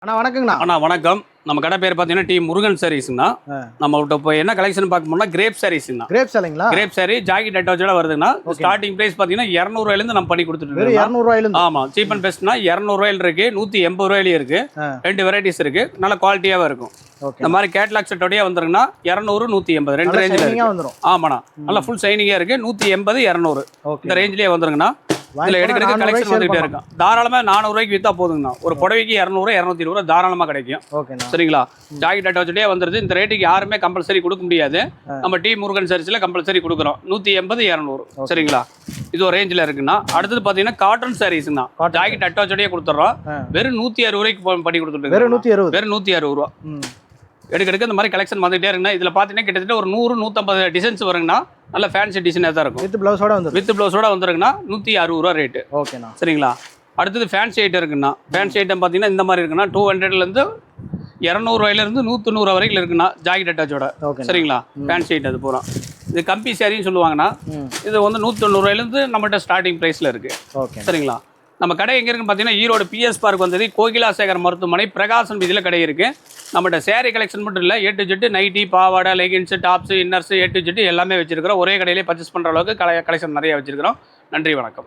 அண்ணா வணக்கங்கண்ணா. அண்ணா வணக்கம். நம்ம கடை பேர் பார்த்தீங்கன்னா டி முருகன் சாரீஸ்ண்ணா. நம்மகிட்ட இப்போ என்ன கலெக்ஷன் பார்க்க போனால் கிரேப் சாரீஸ்ண்ணா. கிரேப் சாரிங்களா? கிரேப் சாரி ஜாக்கெட் அட்டாச்சோட வருதுண்ணா. ஸ்டார்டிங் பிரைஸ் பார்த்தீங்கன்னா 200 நம்ம பண்ணி கொடுத்துட்டு இருக்கோம். 200 ஆமாம், சீப் அண்ட் பெஸ்ட்னா 200 இருக்கு, 180 இருக்கு. ரெண்டு வெரைட்டிஸ் இருக்கு, நல்ல குவாலிட்டியாவே இருக்கும். இந்த மாதிரி கேட்லாக் செட்டோடய வந்துருங்கன்னா 200 180 ரெண்டு ரேஞ்சில் வந்துடும். ஆமாண்ணா, நல்லா ஃபுல் சைனிங்காக இருக்கு. 180 200 இந்த ரேஞ்சிலேயே வந்துருங்கண்ணா. இதில் எடுக்கிறதுக்கு கலெக்ஷன் வந்துகிட்டே இருக்கும். தாராளமாக 400 ரூபாய்க்கு விற்றா போதுங்கண்ணா. ஒரு புடவைக்கு 200 220 தாராளமாக கிடைக்கும். சரிங்களா? ஜாக்கெட் அட்டாச்சோடய வந்துருது. இந்த ரேட்டுக்கு யாருமே கம்பல்சரி கொடுக்க முடியாது. நம்ம டி முருகன் சாரீஸ்ல கம்பல்சரி கொடுக்குறோம். 180 200. சரிங்களா? இது ஒரு ரேஞ்சில் இருக்குண்ணா. அடுத்தது பார்த்தீங்கன்னா காட்டன் சாரீஸ்ண்ணா. ஜாக்கெட் அட்டாச்சோடய கொடுத்துட்றோம். வெறும் 160 ரூபாய்க்கு பண்ணி கொடுத்துட்டு வெறும் 160 ரூபா. எடுக்க இந்த மாதிரி கலெக்ஷன் வந்துகிட்டே இருக்குண்ணா. இதில் பார்த்தீங்கன்னா கிட்டத்தட்ட ஒரு 100 150 டிசைன்ஸ் வருங்கண்ணா. நல்ல ஃபேன்சி டிசைனாக தான் இருக்கும். வித் ப்ளவுஸோட வந்துருக்குண்ணா. 160 ரூபா ரேட்டு. ஓகேண்ணா. சரிங்களா? அடுத்தது ஃபேன்சி ஐட்டம் இருக்குண்ணா. ஃபேன்சி ஐட்டம் பார்த்தீங்கன்னா இந்த மாதிரி இருக்குண்ணா. 200லேருந்து 200 190 வரைக்கும் இருக்குண்ணா. ஜாக்கெட் அட்டாச்சோட. சரிங்களா? ஃபேன்சி ஐட்டம் அது பூரா. இது கம்பி சாரின்னு சொல்லுவாங்கண்ணா. இது வந்து 190 நம்மகிட்ட ஸ்டார்டிங் ப்ரைஸில் இருக்குது. சரிங்களா? நம்ம கடை எங்கே இருக்குன்னு பார்த்தீங்கன்னா ஈரோடு பிஎஸ் பார்க் வந்தது கோகிலா சேகர் மருத்துவமனை பிரகாசன் வீதியில் கடை இருக்குது. நம்மகிட்ட சேரீ கலெக்ஷன் மட்டும் இல்லை, A to Z நைட்டி, பாவாடை, leggings, tops, inners A to Z எல்லாமே வச்சிருக்கிறோம். ஒரே கடையிலே பர்ச்சேஸ் பண்ணுற அளவுக்கு கலெக்ஷன் நிறைய வச்சிருக்கிறோம். நன்றி, வணக்கம்.